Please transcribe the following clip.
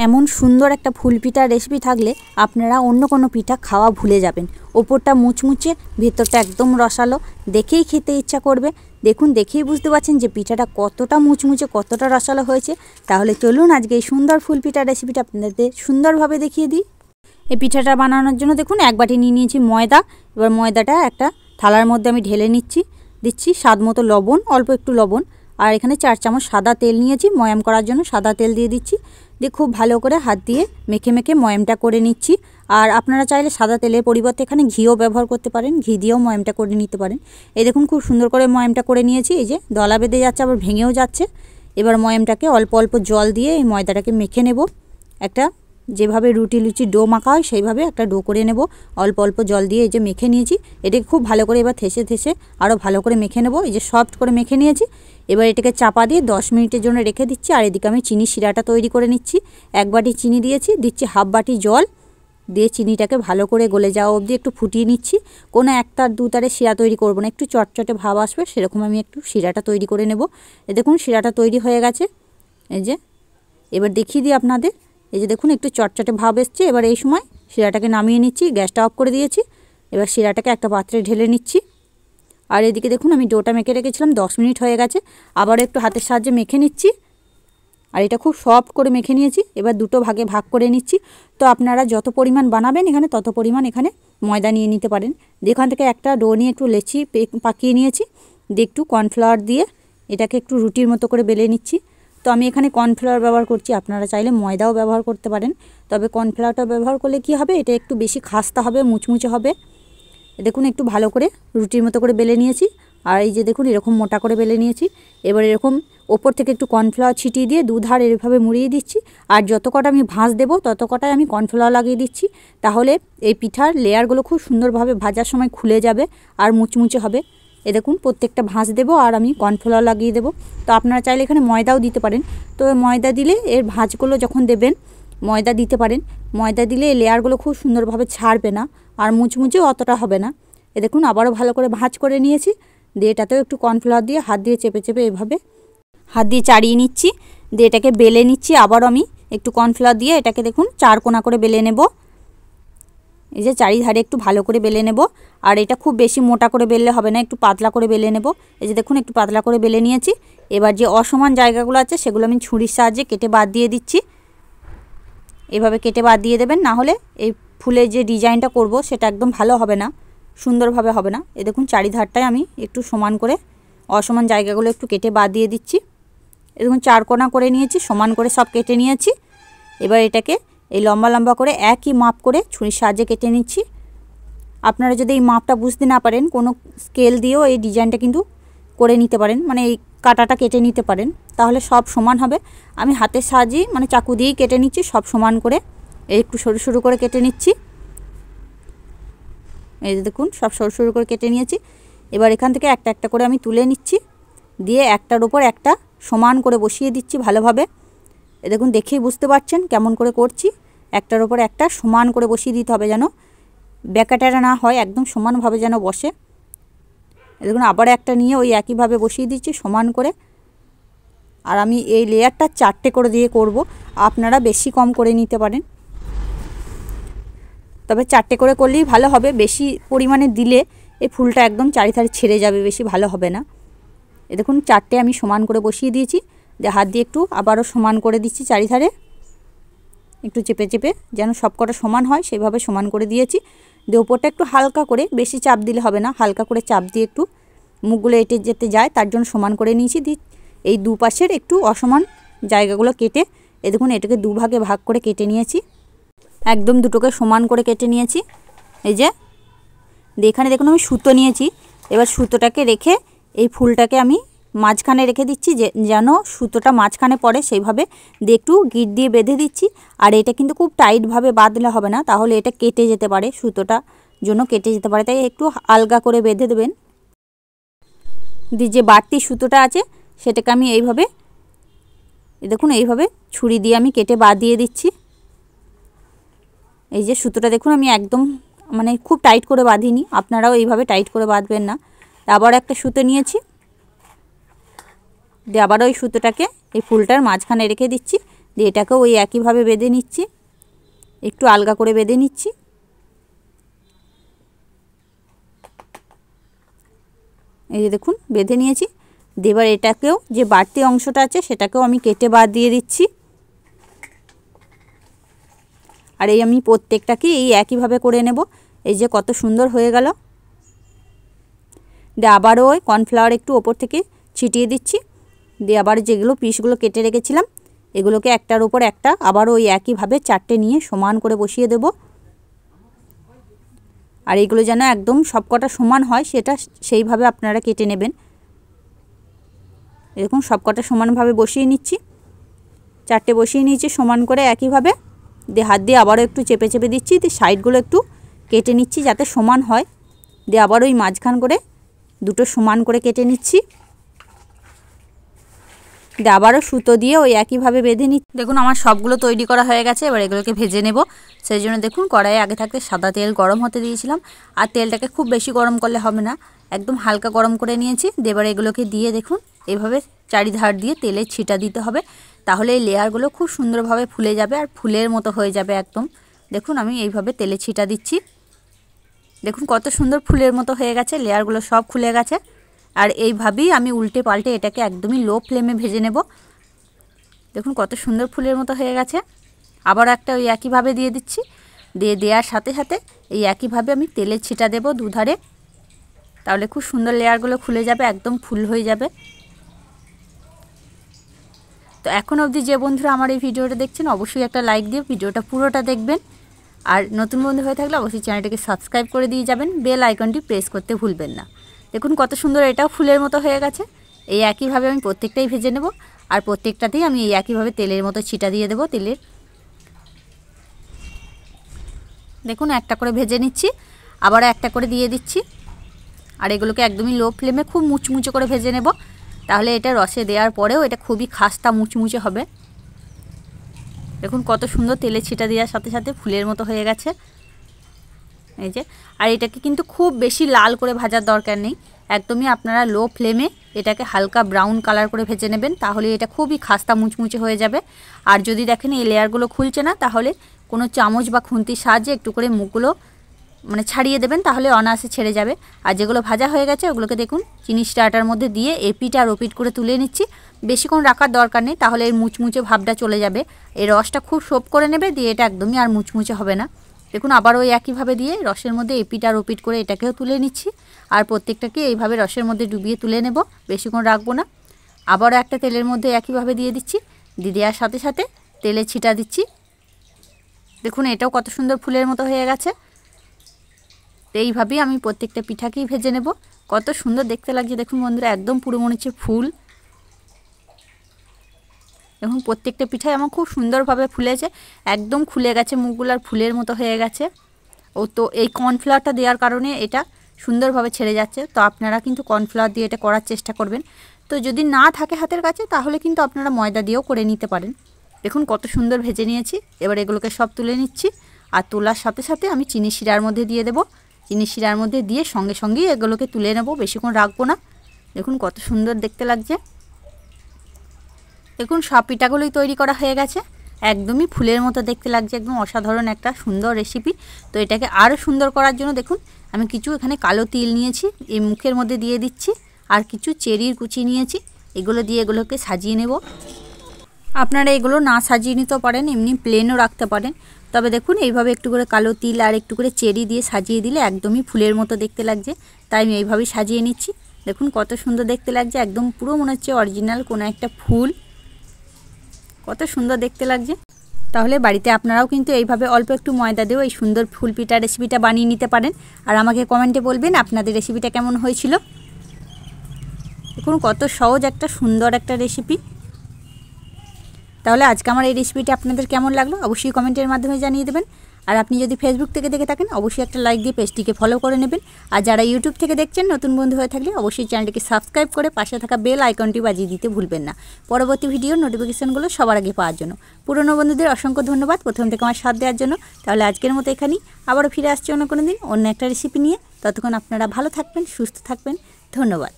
এমন সুন্দর একটা ফুল পিঠার রেসিপি থাকলে আপনারা অন্য কোনো পিঠা খাওয়া ভুলে যাবেন। ওপরটা মুচমুচে, ভেতরটা একদম রসালো, দেখেই খেতে ইচ্ছা করবে। দেখুন, দেখেই বুঝতে পারছেন যে পিঠাটা কতটা মুচমুচে, কতটা রসালো হয়েছে। তাহলে চলুন আজকে এই সুন্দর ফুল পিঠার রেসিপিটা আপনাদের সুন্দরভাবে দেখিয়ে দিই। এই পিঠাটা বানানোর জন্য দেখুন এক বাটি নিয়ে নিয়েছি ময়দা। এবার ময়দাটা একটা থালার মধ্যে আমি ঢেলে দিচ্ছি স্বাদ মতো লবণ, অল্প একটু লবণ। আর এখানে 4 চামচ সাদা তেল নিয়েছি ময়াম করার জন্য, সাদা তেল দিয়ে দিচ্ছি। দিয়ে খুব ভালো করে হাত দিয়ে মেখে মেখে ময়ামটা করে নিচ্ছি। আর আপনারা চাইলে সাদা তেলের পরিবর্তে এখানে ঘিও ব্যবহার করতে পারেন, ঘি দিয়েও ময়ামটা করে নিতে পারেন। এই দেখুন খুব সুন্দর করে ময়ামটা করে নিয়েছি। এই যে দলা বেঁধে যাচ্ছে, আবার ভেঙেও যাচ্ছে। এবার ময়ামটাকে অল্প অল্প জল দিয়ে এই ময়দাটাকে মেখে নেব। একটা যেভাবে রুটি লুচি ডো মাখা হয় সেইভাবে একটা ডো করে নেব। অল্প অল্প জল দিয়ে এই যে মেখে নিয়েছি। এটাকে খুব ভালো করে এবার থেসে থেসে আরও ভালো করে মেখে নেব। এই যে সফট করে মেখে নিয়েছি। এবার এটাকে চাপা দিয়ে 10 মিনিটের জন্য রেখে দিচ্ছি। আর এদিকে আমি চিনি শিরাটা তৈরি করে নিচ্ছি। 1 বাটি চিনি দিয়েছি, দিচ্ছি হাফ বাটি জল দিয়ে চিনিটাকে ভালো করে গলে যাওয়া অবধি একটু ফুটিয়ে নিচ্ছি। কোনো একটা দু তারে শিরা তৈরি করব না, একটু চটচটে ভাব আসবে সেরকম আমি একটু শিরাটা তৈরি করে নেব। দেখুন শিরাটা তৈরি হয়ে গেছে। এই যে এবার দেখিয়ে দিই আপনাদের। এই যে দেখুন একটু চটচটে ভাব এসছে। এবার এই সময় শিরাটাকে নামিয়ে নিচ্ছি, গ্যাসটা অফ করে দিয়েছি। এবার শিরাটাকে একটা পাত্রে ঢেলে নিচ্ছি। আর এদিকে দেখুন আমি ডোটা মেখে রেখেছিলাম, 10 মিনিট হয়ে গেছে। আবারও একটু হাতের সাহায্যে মেখে নিচ্ছি। আর এটা খুব সফট করে মেখে নিয়েছি। এবার দুটো ভাগে ভাগ করে নিচ্ছি। তো আপনারা যত পরিমাণ বানাবেন এখানে তত পরিমাণ এখানে ময়দা নিয়ে নিতে পারেন। যেখান থেকে একটা ডো নিয়ে একটু লেচি পাকিয়ে নিয়েছি, দিয়ে একটু কর্নফ্লাওয়ার দিয়ে এটাকে একটু রুটির মতো করে বেলে নিচ্ছি। তো আমি এখানে কর্নফ্লাওয়ার ব্যবহার করছি, আপনারা চাইলে ময়দাও ব্যবহার করতে পারেন। তবে কর্নফ্লাওয়ারটা ব্যবহার করলে কি হবে, এটা একটু বেশি খাস্তা হবে, মুচমুচে হবে। দেখুন একটু ভালো করে রুটির মতো করে বেলে নিয়েছি। আর এই যে দেখুন এরকম মোটা করে বেলে নিয়েছি। এবার এরকম ওপর থেকে একটু কর্নফ্লাওয়ার ছিটিয়ে দিয়ে দুধার এভাবে মুড়িয়ে দিচ্ছি। আর যত কটা আমি ভাঁজ দেবো তত কটায় আমি কর্নফ্লাওয়ার লাগিয়ে দিচ্ছি। তাহলে এই পিঠার লেয়ারগুলো খুব সুন্দরভাবে ভাজার সময় খুলে যাবে আর মুচমুচে হবে। দেখুন প্রত্যেকটা ভাঁজ দেবো আর আমি কর্নফ্লাওয়ার লাগিয়ে দেবো। তো আপনারা চাইলে এখানে ময়দাও দিতে পারেন। তো ময়দা দিলে এর ভাঁজগুলো যখন দেবেন ময়দা দিতে পারেন। ময়দা দিলে এই লেয়ারগুলো খুব সুন্দরভাবে ছাড়বে না আর মুচমুচেও অতটা হবে না। দেখুন আবারও ভালো করে ভাঁজ করে নিয়েছি। দিয়ে এটাতেও একটু কর্নফ্লাওয়ার দিয়ে হাত দিয়ে চেপে চেপে এভাবে হাত দিয়ে চাড়িয়ে নিচ্ছি। দিয়ে এটাকে বেলে নিচ্ছি। আবারও আমি একটু কর্নফ্লাওয়ার দিয়ে এটাকে দেখুন 4 কোনা করে বেলে নেব। এই যে চারিধারে একটু ভালো করে বেলে নেব। আর এটা খুব বেশি মোটা করে বেললে হবে না, একটু পাতলা করে বেলে নেব। এই যে দেখুন একটু পাতলা করে বেলে নিয়েছি। এবার যে অসমান জায়গাগুলো আছে সেগুলো আমি ছুরির সাহায্যে কেটে বাদ দিয়ে দিচ্ছি। এভাবে কেটে বাদ দিয়ে দেবেন, না হলে এই ফুলের যে ডিজাইনটা করব সেটা একদম ভালো হবে না, সুন্দরভাবে হবে না। দেখুন চারিধারটায় আমি একটু সমান করে অসমান জায়গাগুলো একটু কেটে বাদ দিয়ে দিচ্ছি। দেখুন 4 কোনা করে নিয়েছি, সমান করে সব কেটে নিয়েছি। এবার এটাকে এই লম্বা লম্বা করে একই মাপ করে ছুরির সাহায্যে কেটে নিচ্ছি। আপনারা যদি এই মাপটা বুঝতে না পারেন কোনো স্কেল দিয়েও এই ডিজাইনটা কিন্তু করে নিতে পারেন, মানে এই কাটাটা কেটে নিতে পারেন, তাহলে সব সমান হবে। আমি হাতের সাহায্যেই মানে চাকু দিয়েই কেটে নিচ্ছি সব সমান করে। একটু সরু সরু করে কেটে নিচ্ছি। এই দেখুন সব সরু সরু করে কেটে নিয়েছি। এবার এখান থেকে একটা একটা করে আমি তুলে নিচ্ছি, দিয়ে একটার ওপর একটা সমান করে বসিয়ে দিচ্ছি ভালোভাবে। দেখুন দেখেই বুঝতে পারছেন কেমন করে করছি। একটার ওপর একটা সমান করে বসিয়ে দিতে হবে, যেন ব্যাকাটারা না হয়, একদম সমানভাবে যেন বসে। দেখুন আবার একটা নিয়ে ওই একইভাবে বসিয়ে দিচ্ছি সমান করে। আর আমি এই লেয়ারটা 4টে করে দিয়ে করব, আপনারা বেশি কম করে নিতে পারেন। তবে 4টে করে করলেই ভালো হবে, বেশি পরিমাণে দিলে এই ফুলটা একদম চারিধারে ছেড়ে যাবে, বেশি ভালো হবে না। দেখুন 4টে আমি সমান করে বসিয়ে দিয়েছি। দিয়ে হাত দিয়ে একটু আবারও সমান করে দিচ্ছি চারিধারে, একটু চেপে চেপে যেন সব কটা সমান হয় সেভাবে সমান করে দিয়েছি। দিয়ে ওপরটা একটু হালকা করে, বেশি চাপ দিলে হবে না, হালকা করে চাপ দিয়ে একটু মুখগুলো এঁটে যেতে যায় তার জন্য সমান করে নিয়েছি। দিয়ে এই দুপাশের একটু অসমান জায়গাগুলো কেটে দেখুন এটাকে দুভাগে ভাগ করে কেটে নিয়েছি, একদম দুটোকে সমান করে কেটে নিয়েছি। এই যে এখানে দেখুন আমি সুতো নিয়েছি। এবার সুতোটাকে রেখে এই ফুলটাকে আমি মাঝখানে রেখে দিচ্ছি, যেন সুতোটা মাঝখানে পড়ে সেইভাবে দিয়ে একটু গিট দিয়ে বেঁধে দিচ্ছি। আর এটা কিন্তু খুব টাইটভাবে বাঁধলে হবে না, তাহলে এটা কেটে যেতে পারে, সুতোটা জন্য কেটে যেতে পারে, তাই একটু আলগা করে বেঁধে দেবেন। দিয়ে যে বাড়তি সুতোটা আছে সেটাকে আমি এইভাবে দেখুন এইভাবে ছুরি দিয়ে আমি কেটে বাদ দিয়ে দিচ্ছি। এই যে সুতোটা দেখুন আমি একদম মানে খুব টাইট করে বাঁধিনি, আপনারাও এইভাবে টাইট করে বাঁধবেন না। আবার একটা সুতো নিয়েছি, দিয়ে আবারও ওই সুতোটাকে এই ফুলটার মাঝখানে রেখে দিচ্ছি। দিয়ে এটাকেও ওই একইভাবে বেঁধে নিচ্ছি, একটু আলগা করে বেঁধে নিচ্ছি। এই যে দেখুন বেঁধে নিয়েছি। এবার এটাকেও যে বাড়তি অংশটা আছে সেটাকেও আমি কেটে বাদ দিয়ে দিচ্ছি। আর এই আমি প্রত্যেকটাকে এই একইভাবে করে নেব। এই যে কত সুন্দর হয়ে গেল। দিয়ে আবারও ওই কর্নফ্লাওয়ার একটু ওপর থেকে ছিটিয়ে দিচ্ছি। দিয়ে আবার যেগুলো পিসগুলো কেটে রেখেছিলাম এগুলোকে একটার উপর একটা আবারও ওই একইভাবে 4টে নিয়ে সমান করে বসিয়ে দেব। আর এগুলো যেন একদম সবকটা সমান হয় সেটা সেইভাবে আপনারা কেটে নেবেন। এরকম সবকটা সমানভাবে বসিয়ে নিচ্ছি। 4টে বসিয়ে নিয়েছি সমান করে একইভাবে। দিয়ে হাত দিয়ে আবারও একটু চেপে চেপে দিচ্ছি। দিয়ে সাইডগুলো একটু কেটে নিচ্ছি যাতে সমান হয়। দিয়ে আবারও ওই মাঝখান করে দুটো সমান করে কেটে নিচ্ছি। দিয়ে আবারও সুতো দিয়ে ওই একইভাবে বেঁধে নিচ্ছি। দেখুন আমার সবগুলো তৈরি করা হয়ে গেছে। এবার এগুলোকে ভেজে নেব। সেই জন্য দেখুন কড়াইয়ে আগে থাকতে সাদা তেল গরম হতে দিয়েছিলাম। আর তেলটাকে খুব বেশি গরম করলে হবে না, একদম হালকা গরম করে নিয়েছি। এবার এগুলোকে দিয়ে দেখুন এইভাবে চারিধার দিয়ে তেলের ছিটা দিতে হবে, তাহলে এই লেয়ারগুলো খুব সুন্দরভাবে ফুলে যাবে আর ফুলের মতো হয়ে যাবে একদম। দেখুন আমি এইভাবে তেলে ছিটা দিচ্ছি। দেখুন কত সুন্দর ফুলের মতো হয়ে গেছে, লেয়ারগুলো সব খুলে গেছে। আর এইভাবেই আমি উল্টে পাল্টে এটাকে একদমই লো ফ্লেমে ভেজে নেব। দেখুন কত সুন্দর ফুলের মতো হয়ে গেছে। আবার একটা ওই একইভাবে দিয়ে দিচ্ছি। দিয়ে দেওয়ার সাথে সাথে এই একইভাবে আমি তেলের ছিটা দেব দুধারে, তাহলে খুব সুন্দর লেয়ারগুলো খুলে যাবে, একদম ফুল হয়ে যাবে। তো এখন অবধি যে বন্ধুরা আমার এই ভিডিওটা দেখছেন অবশ্যই একটা লাইক দিয়ে ভিডিওটা পুরোটা দেখবেন। আর নতুন বন্ধু হয়ে থাকলে অবশ্যই চ্যানেলটাকে সাবস্ক্রাইব করে দিয়ে যাবেন, বেল আইকনটি প্রেস করতে ভুলবেন না। দেখুন কত সুন্দর এটাও ফুলের মতো হয়ে গেছে। এই একইভাবে আমি প্রত্যেকটাই ভেজে নেব। আর প্রত্যেকটাতেই আমি এই একইভাবে তেলের মতো ছিটা দিয়ে দেব তেলের। দেখুন একটা করে ভেজে নিচ্ছি, আবার একটা করে দিয়ে দিচ্ছি। আর এগুলোকে একদমই লো ফ্লেমে খুব মুচমুচে করে ভেজে নেব, তাহলে এটা রসে দেওয়ার পরেও এটা খুবই খাস্তা মুচমুচে হবে। দেখুন কত সুন্দর তেলে ছিটা দেওয়ার সাথে সাথে ফুলের মতো হয়ে গেছে। এই যে, আর এটাকে কিন্তু খুব বেশি লাল করে ভাজার দরকার নেই, একদমই আপনারা লো ফ্লেমে এটাকে হালকা ব্রাউন কালার করে ভেজে নেবেন, তাহলে এটা খুবই খাস্তা মুচমুচে হয়ে যাবে। আর যদি দেখেন এই লেয়ারগুলো খুলছে না, তাহলে কোনো চামচ বা খুন্তির সাহায্যে একটু করে মুখগুলো মানে ছাড়িয়ে দেবেন, তাহলে অনায়াসে ছেড়ে যাবে। আর যেগুলো ভাজা হয়ে গেছে ওগুলোকে দেখুন চিনি স্টার্টার মধ্যে দিয়ে এপিট আর ওপিট করে তুলে নিচ্ছি। বেশিক্ষণ রাখার দরকার নেই, তাহলে এর মুচমুচে ভাবটা চলে যাবে। এই রসটা খুব সোপ করে নেবে, দিয়ে এটা একদমই আর মুচমুচে হবে না। দেখুন আবার ওই একইভাবে দিয়ে রসের মধ্যে এপিট আর ওপিট করে এটাকেও তুলে নিচ্ছি। আর প্রত্যেকটাকে এইভাবে রসের মধ্যে ডুবিয়ে তুলে নেব, বেশিক্ষণ রাখবো না। আবারও একটা তেলের মধ্যে একইভাবে দিয়ে দিচ্ছি। দিয়ে দেওয়ার সাথে সাথে তেলে ছিটা দিচ্ছি। দেখুন এটাও কত সুন্দর ফুলের মতো হয়ে গেছে। এইভাবেই আমি প্রত্যেকটা পিঠাকেই ভেজে নেব। কত সুন্দর দেখতে লাগছে দেখুন বন্ধুরা, একদম পুরো মনে হচ্ছে ফুল। দেখুন প্রত্যেকটা পিঠাই আমার খুব সুন্দরভাবে ফুলেছে, একদম খুলে গেছে মুখগুলো আর ফুলের মতো হয়ে গেছে। ও তো এই কর্নফ্লাওয়ারটা দেওয়ার কারণে এটা সুন্দরভাবে ছেড়ে যাচ্ছে। তো আপনারা কিন্তু কর্নফ্লাওয়ার দিয়ে এটা করার চেষ্টা করবেন। তো যদি না থাকে হাতের কাছে তাহলে কিন্তু আপনারা ময়দা দিয়েও করে নিতে পারেন। দেখুন কত সুন্দর ভেজে নিয়েছি। এবার এগুলোকে সব তুলে নিচ্ছি। আর তোলার সাথে সাথে আমি চিনি শিরার মধ্যে দিয়ে দেব। চিনি শিরার মধ্যে দিয়ে সঙ্গে সঙ্গেই এগুলোকে তুলে নেব, বেশিক্ষণ রাখবো না। দেখুন কত সুন্দর দেখতে লাগছে। দেখুন সব পিঠাগুলোই তৈরি করা হয়ে গেছে, একদমই ফুলের মতো দেখতে লাগছে, একদম অসাধারণ একটা সুন্দর রেসিপি। তো এটাকে আরও সুন্দর করার জন্য দেখুন আমি কিছু এখানে কালো তিল নিয়েছি, এই মুখের মধ্যে দিয়ে দিচ্ছি। আর কিছু চেরির কুচি নিয়েছি, এগুলো দিয়ে এগুলোকে সাজিয়ে নেব। আপনারা এগুলো না সাজিয়ে নিতেও পারেন, এমনি প্লেনও রাখতে পারেন। তবে দেখুন এইভাবে একটু করে কালো তিল আর একটু করে চেরি দিয়ে সাজিয়ে দিলে একদমই ফুলের মতো দেখতে লাগছে, তাই আমি এইভাবেই সাজিয়ে নিচ্ছি। দেখুন কত সুন্দর দেখতে লাগছে, একদম পুরো মনে হচ্ছে অরিজিনাল কোনো একটা ফুল। কত সুন্দর দেখতে লাগছে। তাহলে বাড়িতে আপনারাও কিন্তু এইভাবে অল্প একটু ময়দা দিয়েও এই সুন্দর ফুল পিঠা রেসিপিটা বানিয়ে নিতে পারেন। আর আমাকে কমেন্টে বলবেন আপনাদের রেসিপিটা কেমন হয়েছিল। দেখুন কত সহজ একটা সুন্দর একটা রেসিপি। তাহলে আজকে আমার এই রেসিপিটা আপনাদের কেমন লাগলো অবশ্যই কমেন্টের মাধ্যমে জানিয়ে দেবেন। আর আপনি যদি ফেসবুক থেকে দেখে থাকেন অবশ্যই একটা লাইক দিয়ে পেজটিকে ফলো করে নেবেন। আর যারা ইউটিউব থেকে দেখছেন নতুন বন্ধু হয়ে থাকলে অবশ্যই চ্যানেলটিকে সাবস্ক্রাইব করে পাশে থাকা বেল আইকনটি বাজিয়ে দিতে ভুলবেন না, পরবর্তী ভিডিওর নোটিফিকেশনগুলো সবার আগে পাওয়ার জন্য। পুরনো বন্ধুদের অসংখ্য ধন্যবাদ প্রথম থেকে আমার সাথ দেওয়ার জন্য। তাহলে আজকের মতো এখানেই, আবারও ফিরে আসছি অন্য কোনো দিন অন্য একটা রেসিপি নিয়ে। ততক্ষণ আপনারা ভালো থাকবেন, সুস্থ থাকবেন। ধন্যবাদ।